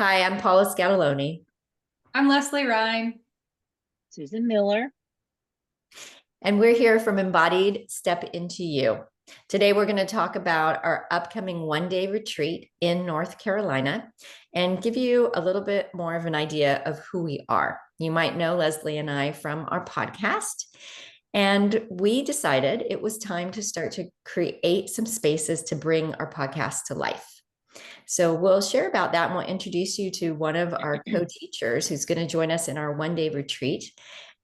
Hi, I'm Paula Scatoloni, I'm Leslie Ryan. Susan Miller. and we're here from Embodied Step Into You. Today, we're going to talk about our upcoming one-day retreat in North Carolina and give you a little bit more of an idea of who we are. You might know Leslie and I from our podcast, and we decided it was time to start to create some spaces to bring our podcast to life. So we'll share about that and we'll introduce you to one of our co-teachers who's going to join us in our one-day retreat.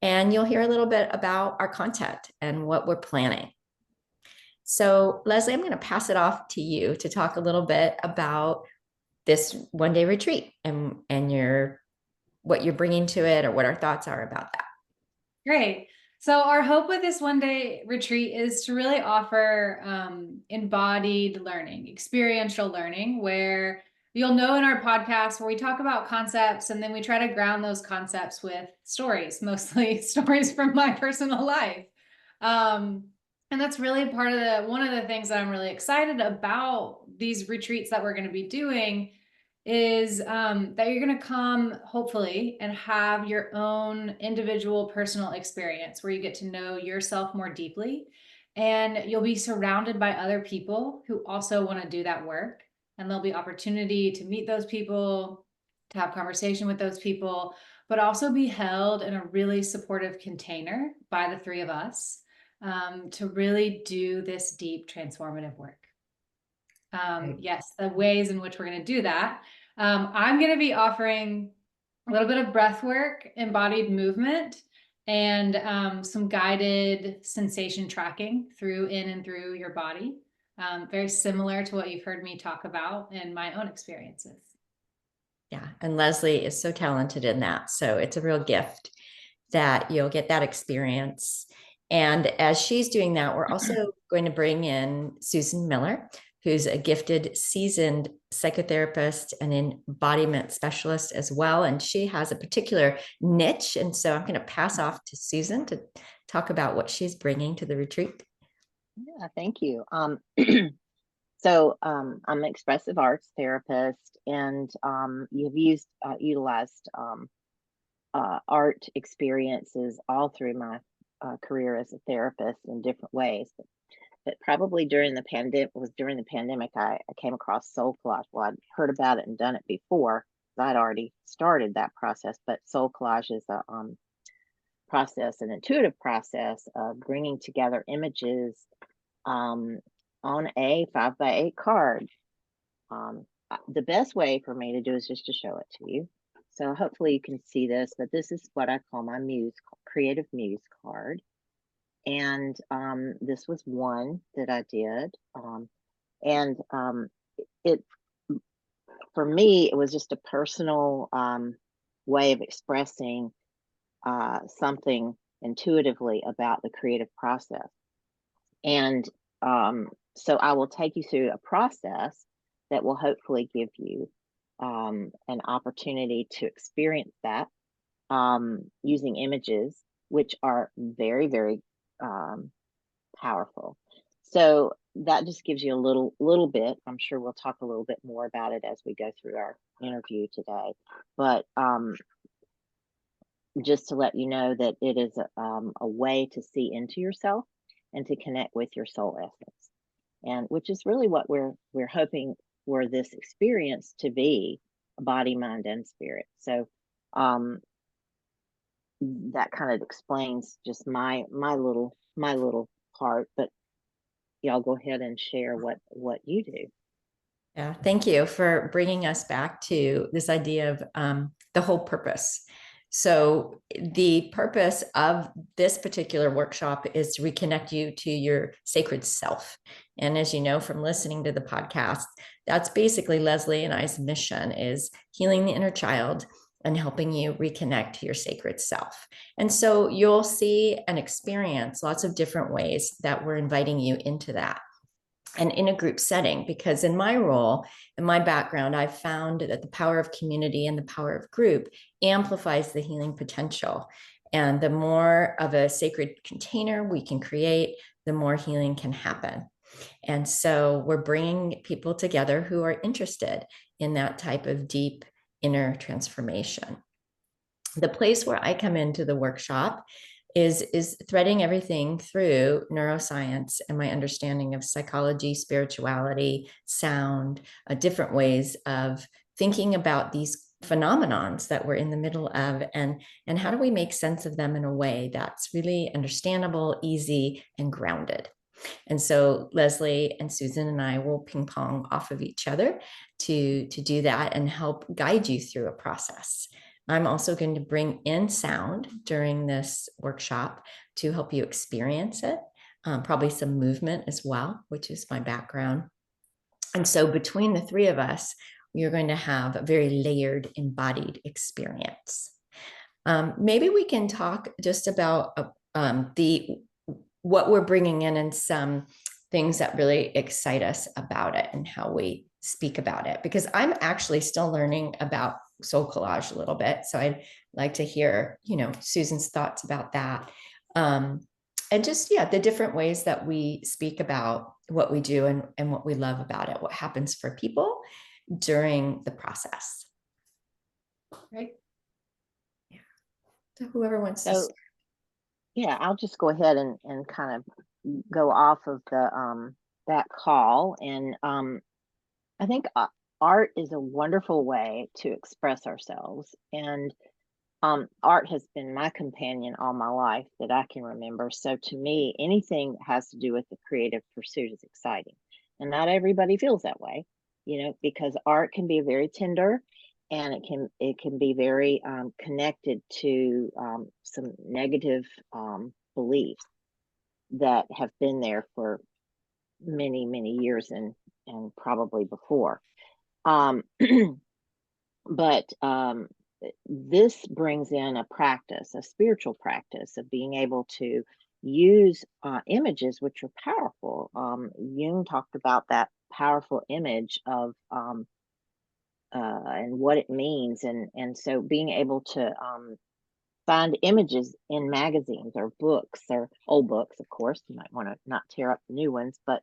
And you'll hear a little bit about our content and what we're planning. So Leslie, I'm going to pass it off to you to talk a little bit about this one-day retreat and your what you're bringing to it or what our thoughts are about that. Great. So our hope with this one-day retreat is to really offer embodied learning, experiential learning, where you'll know in our podcast where we talk about concepts and then we try to ground those concepts with stories, mostly stories from my personal life. And that's really one of the things that I'm really excited about these retreats that we're going to be doing is that you're going to come, hopefully, and have your own individual personal experience where you get to know yourself more deeply. And you'll be surrounded by other people who also want to do that work. And there'll be opportunity to meet those people, to have conversation with those people, but also be held in a really supportive container by the three of us to really do this deep transformative work. Yes, the ways in which we're going to do that. I'm going to be offering a little bit of breath work, embodied movement, and some guided sensation tracking in and through your body. Very similar to what you've heard me talk about in my own experiences. Yeah, and Leslie is so talented in that. So it's a real gift that you'll get that experience. And as she's doing that, we're also going to bring in Susan Miller, who's a gifted, seasoned psychotherapist and embodiment specialist as well. And she has a particular niche. And so I'm going to pass off to Susan to talk about what she's bringing to the retreat. Yeah, thank you. I'm an expressive arts therapist, and you've utilized art experiences all through my career as a therapist in different ways. But probably during the pandemic, I came across soul collage. Well, I'd heard about it and done it before. I'd already started that process, but soul collage is a process, an intuitive process of bringing together images on a 5x8 card. The best way for me to do is just to show it to you. So hopefully you can see this, but this is what I call my creative muse card. And this was one that I did. It, for me, it was just a personal way of expressing something intuitively about the creative process. And so I will take you through a process that will hopefully give you an opportunity to experience that using images, which are very, very powerful. So that just gives you a little bit. I'm sure we'll talk a little bit more about it as we go through our interview today. But just to let you know that it is a way to see into yourself and to connect with your soul essence, and which is really what we're hoping for this experience to be: body, mind, and spirit. So that kind of explains just my little part, but y'all go ahead and share what you do. Yeah, thank you for bringing us back to this idea of the whole purpose. So, the purpose of this particular workshop is to reconnect you to your sacred self. And as you know from listening to the podcast, that's basically Leslie and I's mission is healing the inner child and helping you reconnect to your sacred self. And so you'll see and experience lots of different ways that we're inviting you into that and in a group setting, because in my role, in my background, I've found that the power of community and the power of group amplifies the healing potential. And the more of a sacred container we can create, the more healing can happen. And so we're bringing people together who are interested in that type of deep inner transformation. The place where I come into the workshop is threading everything through neuroscience and my understanding of psychology, spirituality, sound, different ways of thinking about these phenomenons that we're in the middle of, and how do we make sense of them in a way that's really understandable, easy, and grounded. And so Leslie and Susan and I will ping pong off of each other to do that and help guide you through a process. I'm also going to bring in sound during this workshop to help you experience it, probably some movement as well, which is my background. And so between the three of us, we are going to have a very layered, embodied experience. Maybe we can talk just about what we're bringing in and some things that really excite us about it and how we speak about it, because I'm actually still learning about soul collage a little bit. So I'd like to hear, Susan's thoughts about that. And just, the different ways that we speak about what we do and what we love about it, what happens for people during the process. Right. Yeah. So whoever wants to start. Yeah, I'll just go ahead and kind of go off of the that call. And I think art is a wonderful way to express ourselves. And art has been my companion all my life that I can remember. So to me, anything that has to do with the creative pursuit is exciting. And not everybody feels that way, because art can be very tender, and it can be very connected to some negative beliefs that have been there for many, many years and probably before. But this brings in a practice, a spiritual practice of being able to use images, which are powerful. Jung talked about that powerful image of and what it means, and so being able to find images in magazines or books, or old books, of course. You might want to not tear up the new ones, but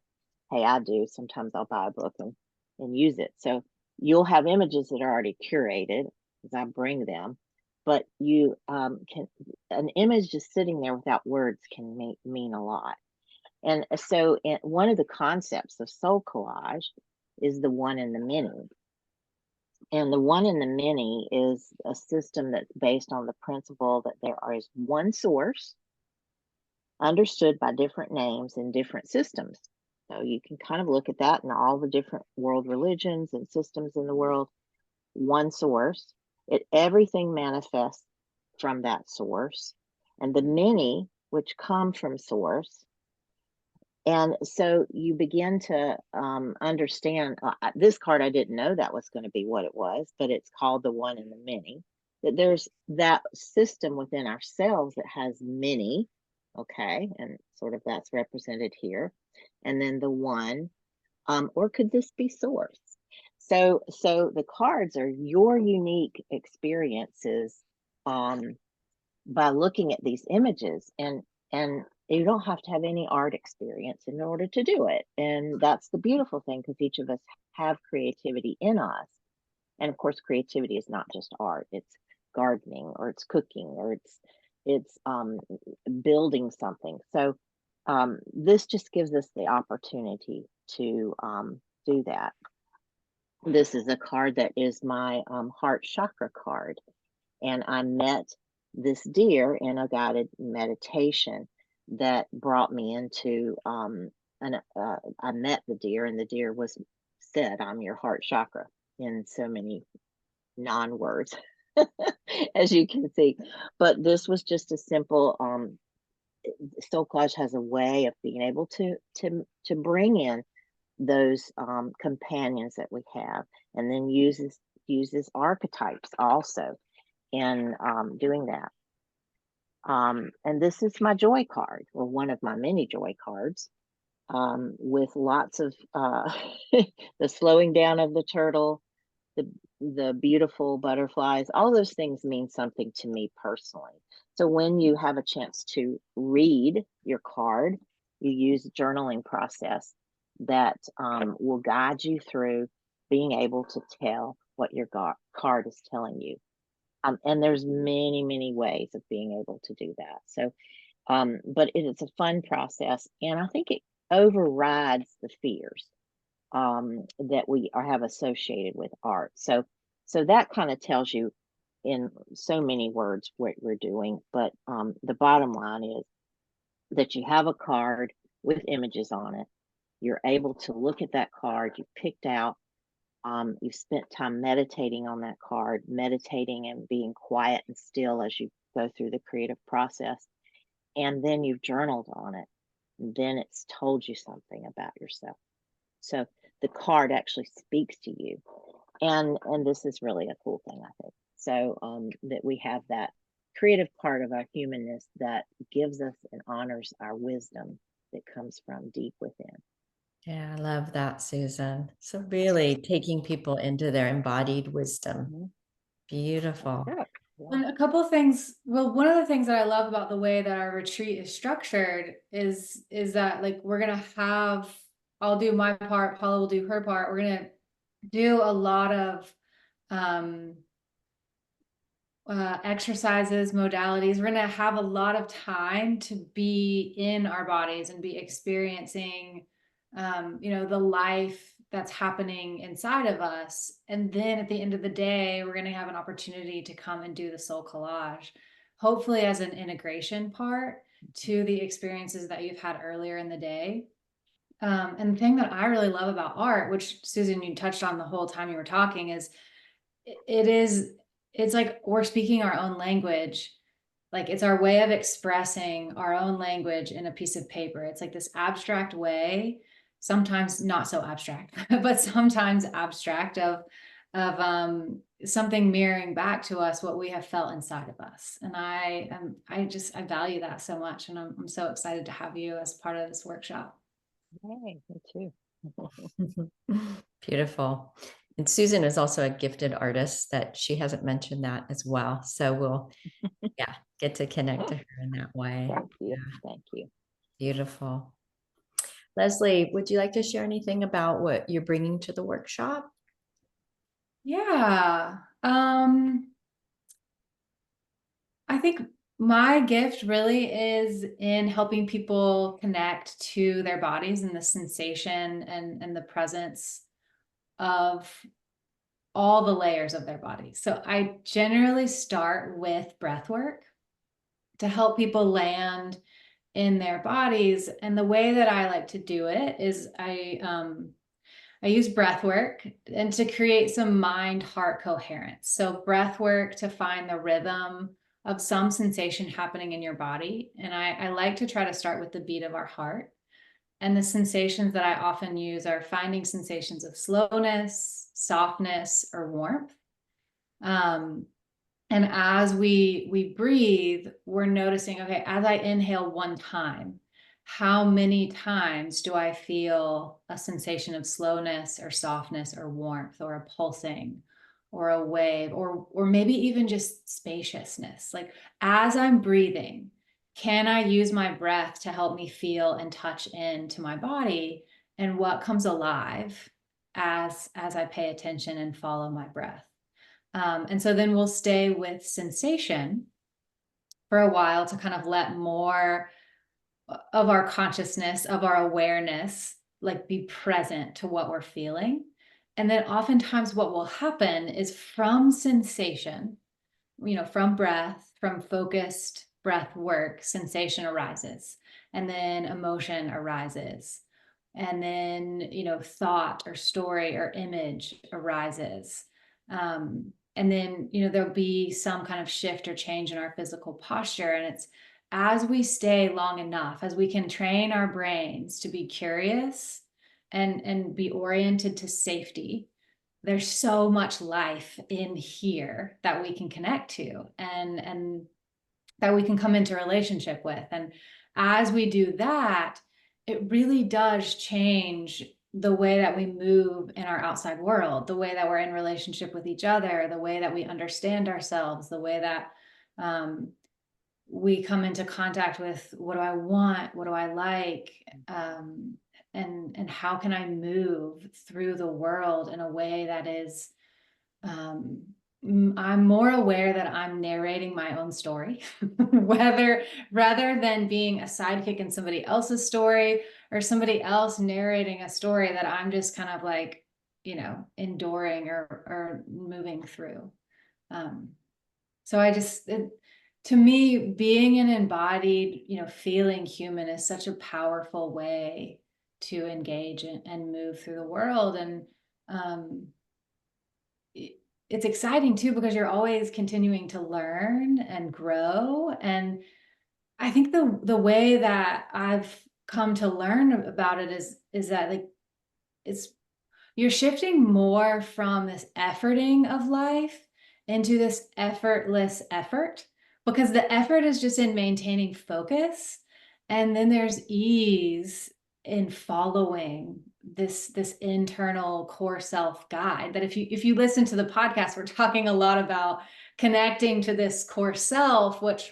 hey, I do. Sometimes I'll buy a book and use it. So you'll have images that are already curated as I bring them, but you can, an image just sitting there without words can mean a lot. And so one of the concepts of soul collage is the one in the many. And the one in the many is a system that's based on the principle that there is one source understood by different names in different systems. So you can kind of look at that in all the different world religions and systems in the world. One source, everything manifests from that source, and the many, which come from source. And so you begin to understand this card. I didn't know that was going to be what it was, but it's called the one in the many. That there's that system within ourselves that has many, okay, and sort of that's represented here, and then the one, or could this be source? So the cards are your unique experiences by looking at these images, and you don't have to have any art experience in order to do it. And that's the beautiful thing, because each of us have creativity in us. And of course, creativity is not just art. It's gardening, or it's cooking, or it's building something. So this just gives us the opportunity to do that. This is a card that is my heart chakra card. And I met this deer in a guided meditation that brought me into I met the deer, and the deer said, "I'm your heart chakra," in so many non-words, as you can see. But this was just a simple soul collage has a way of being able to bring in those companions that we have, and then uses archetypes also in doing that. And this is my joy card, or one of my many joy cards, with lots of the slowing down of the turtle, the beautiful butterflies. All those things mean something to me personally. So when you have a chance to read your card, you use a journaling process that will guide you through being able to tell what your card is telling you. And there's many, many ways of being able to do that. So, but it's a fun process, and I think it overrides the fears that we have associated with art. So that kind of tells you in so many words what we're doing. But the bottom line is that you have a card with images on it. You're able to look at that card you picked out. You've spent time meditating on that card, meditating and being quiet and still as you go through the creative process. And then you've journaled on it. And then it's told you something about yourself. So the card actually speaks to you. And this is really a cool thing, I think. So that we have that creative part of our humanness that gives us and honors our wisdom that comes from deep within. Yeah, I love that, Susan. So really taking people into their embodied wisdom. Mhm. Beautiful. Yeah. And a couple of things. Well, one of the things that I love about the way that our retreat is structured is that like we're gonna have, I'll do my part, Paula will do her part. We're gonna do a lot of exercises, modalities. We're going to have a lot of time to be in our bodies and be experiencing, the life that's happening inside of us. And then at the end of the day, we're going to have an opportunity to come and do the soul collage, hopefully as an integration part to the experiences that you've had earlier in the day. And the thing that I really love about art, which Susan, you touched on the whole time you were talking, is it's like we're speaking our own language. Like it's our way of expressing our own language in a piece of paper. It's like this abstract way, sometimes not so abstract, but sometimes abstract of something mirroring back to us what we have felt inside of us. And I value that so much, and I'm so excited to have you as part of this workshop. Yay, me too. Beautiful. And Susan is also a gifted artist that she hasn't mentioned that as well. So we'll, get to connect to her in that way. Thank you. Yeah. Thank you. Beautiful. Leslie, would you like to share anything about what you're bringing to the workshop? Yeah. I think my gift really is in helping people connect to their bodies and the sensation and the presence of all the layers of their body. So I generally start with breath work to help people land in their bodies. And the way that I like to do it is I use breath work and to create some mind-heart coherence. So breath work to find the rhythm of some sensation happening in your body. And I like to try to start with the beat of our heart. And the sensations that I often use are finding sensations of slowness, softness, or warmth. And as we breathe, we're noticing, okay, as I inhale one time, how many times do I feel a sensation of slowness or softness or warmth or a pulsing or a wave or maybe even just spaciousness? Like as I'm breathing, can I use my breath to help me feel and touch into my body and what comes alive as I pay attention and follow my breath? And so then we'll stay with sensation for a while to kind of let more of our consciousness, of our awareness, like be present to what we're feeling. And then oftentimes what will happen is from sensation, from breath, from focused breath work, sensation arises, and then emotion arises. And then, thought or story or image arises. And then, there'll be some kind of shift or change in our physical posture. And it's as we stay long enough, as we can train our brains to be curious and be oriented to safety, there's so much life in here that we can connect to and that we can come into relationship with. And as we do that, it really does change the way that we move in our outside world, the way that we're in relationship with each other, the way that we understand ourselves, the way that we come into contact with what do I want, what do I like, and how can I move through the world in a way that is, I'm more aware that I'm narrating my own story, rather than being a sidekick in somebody else's story, or somebody else narrating a story that I'm just kind of like, enduring or moving through. So to me, being an embodied, feeling human is such a powerful way to engage and move through the world. And it's exciting too, because you're always continuing to learn and grow. And I think the way that I've come to learn about it is that, like, you're shifting more from this efforting of life into this effortless effort, because the effort is just in maintaining focus. And then there's ease in following this internal core self guide. That if you listen to the podcast, we're talking a lot about connecting to this core self, which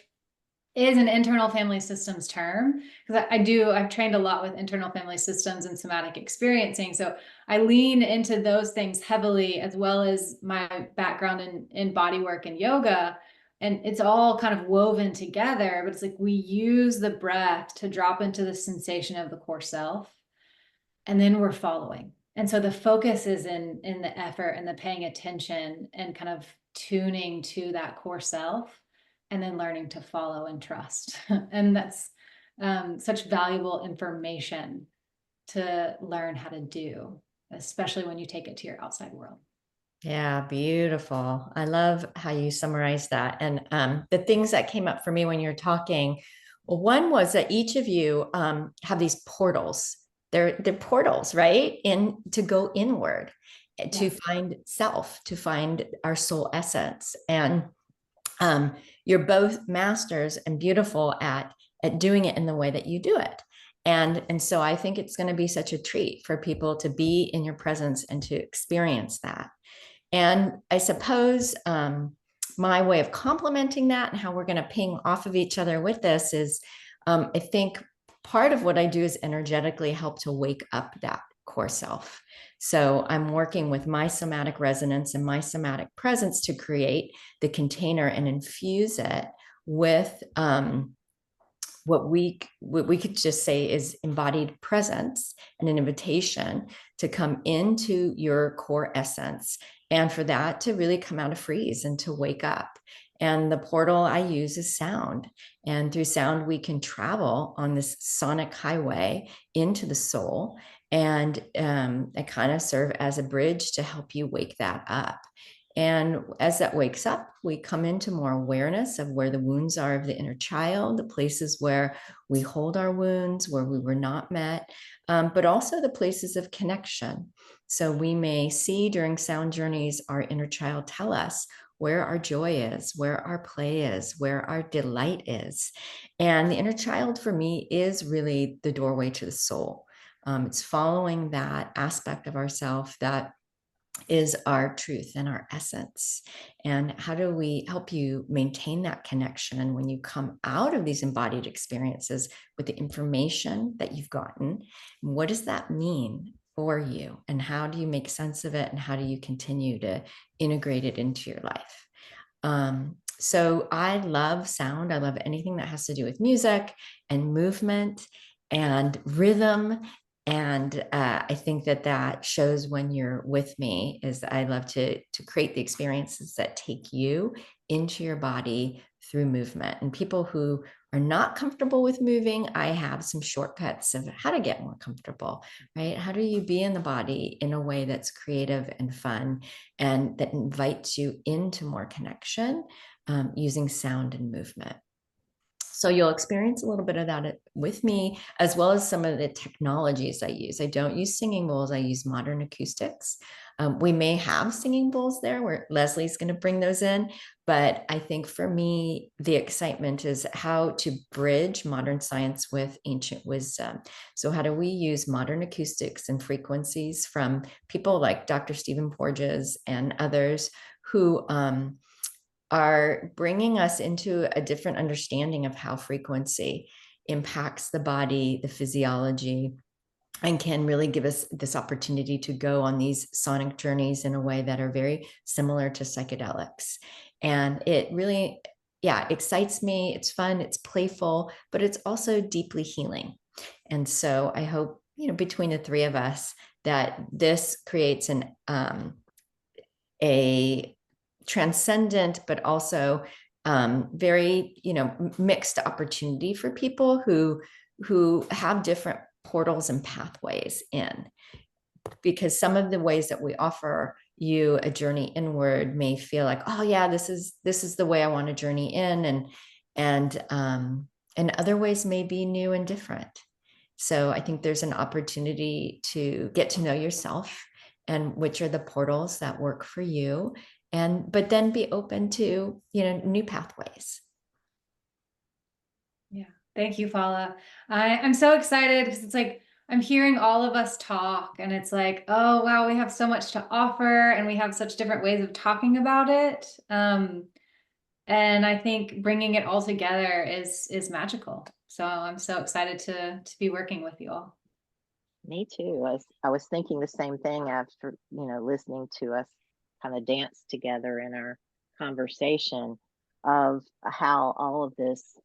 is an internal family systems term, because I've trained a lot with internal family systems and somatic experiencing. So I lean into those things heavily, as well as my background in body work and yoga. And it's all kind of woven together, but it's like we use the breath to drop into the sensation of the core self, and then we're following. And so the focus is in the effort and the paying attention and kind of tuning to that core self, and then learning to follow and trust. And that's such valuable information to learn how to do, especially when you take it to your outside world. Yeah, beautiful. I love how you summarize that. And the things that came up for me when you're talking, well, one was that each of you have these portals. They're portals, right? To go inward, to find self, to find our soul essence. And you're both masters and beautiful at doing it in the way that you do it. And so I think it's going to be such a treat for people to be in your presence and to experience that. And I suppose my way of complementing that and how we're going to ping off of each other with this is, I think part of what I do is energetically help to wake up that core self. So I'm working with my somatic resonance and my somatic presence to create the container and infuse it with what we could just say is embodied presence, and an invitation to come into your core essence, and for that to really come out of freeze and to wake up. And the portal I use is sound. And through sound, we can travel on this sonic highway into the soul, and it kind of serve as a bridge to help you wake that up. And as that wakes up, we come into more awareness of where the wounds are of the inner child, the places where we hold our wounds, where we were not met, but also the places of connection. So we may see during sound journeys our inner child tell us where our joy is, where our play is, where our delight is. And the inner child for me is really the doorway to the soul. It's following that aspect of ourself that is our truth and our essence. And how do we help you maintain that connection when you come out of these embodied experiences with the information that you've gotten? What does that mean for you? And how do you make sense of it? And how do you continue to integrate it into your life? So I love sound. I love anything that has to do with music and movement and rhythm. And I think that shows when you're with me. Is I love to create the experiences that take you into your body through movement. And people who are not comfortable with moving, I have some shortcuts of how to get more comfortable, right? How do you be in the body in a way that's creative and fun, and that invites you into more connection using sound and movement? So you'll experience a little bit of that with me, as well as some of the technologies I use. I don't use singing bowls. I use modern acoustics. We may have singing bowls there where Leslie's going to bring those in. But I think for me, the excitement is how to bridge modern science with ancient wisdom. So how do we use modern acoustics and frequencies from people like Dr. Stephen Porges and others who are bringing us into a different understanding of how frequency impacts the body, the physiology, and can really give us this opportunity to go on these sonic journeys in a way that are very similar to psychedelics. And it really, yeah, excites me. It's fun, it's playful, but it's also deeply healing. And so I hope, between the three of us, that this creates a transcendent, but also very, mixed opportunity for people who have different portals and pathways in, because some of the ways that we offer you a journey inward may feel like, oh yeah, this is the way I want to journey in, and other ways may be new and different. So I think there's an opportunity to get to know yourself and which are the portals that work for you, but then be open to new pathways. Yeah, thank you, Fala. I'm so excited because it's like I'm hearing all of us talk, and it's like, oh wow, we have so much to offer, and we have such different ways of talking about it. And I think bringing it all together is magical. So I'm so excited to be working with you all. Me too. I was thinking the same thing after, listening to us kind of dance together in our conversation of how all of this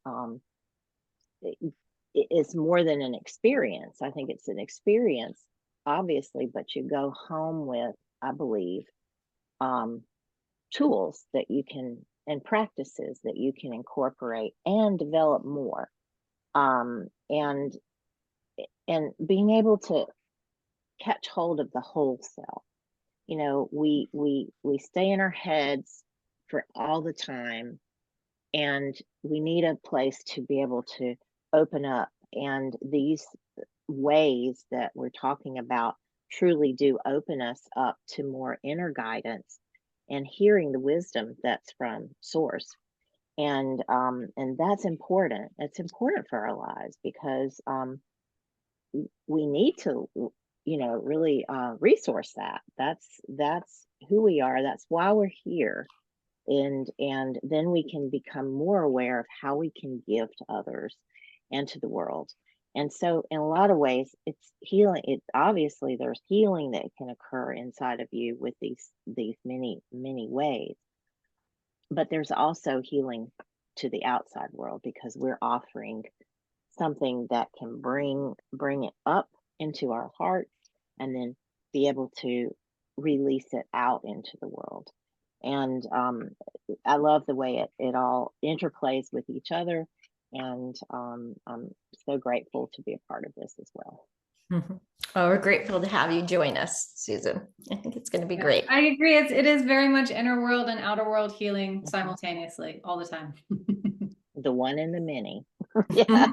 is more than an experience. I think it's an experience, obviously, but you go home with, I believe, tools that you can and practices that you can incorporate and develop more. And being able to catch hold of the whole self. We stay in our heads for all the time, and we need a place to be able to open up. And these ways that we're talking about truly do open us up to more inner guidance and hearing the wisdom that's from source. And that's important. It's important for our lives because we need to really resource that. That's who we are. That's why we're here. And then we can become more aware of how we can give to others and to the world. And so in a lot of ways it's healing. It obviously there's healing that can occur inside of you with these many ways, but there's also healing to the outside world because we're offering something that can bring it up into our hearts and then be able to release it out into the world. And I love the way it all interplays with each other. And I'm so grateful to be a part of this as well. Oh, we're grateful to have you join us, Susan. I think it's going to be great. I agree. It is very much inner world and outer world healing simultaneously all the time. The one and the many. Yeah.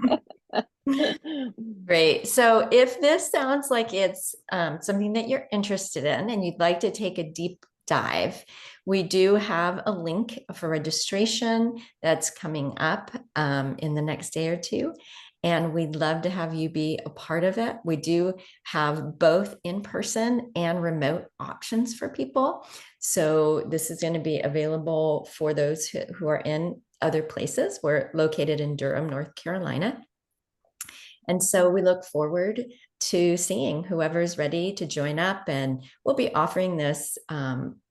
Great. So if this sounds like it's something that you're interested in and you'd like to take a deep dive, we do have a link for registration that's coming up in the next day or two. And we'd love to have you be a part of it. We do have both in-person and remote options for people. So this is going to be available for those who are in other places. We're located in Durham, North Carolina. And so we look forward to seeing whoever's ready to join up, and we'll be offering this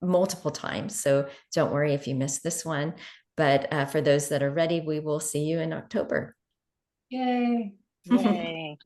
multiple times. So don't worry if you miss this one, but for those that are ready, we will see you in October. Yay. Yay.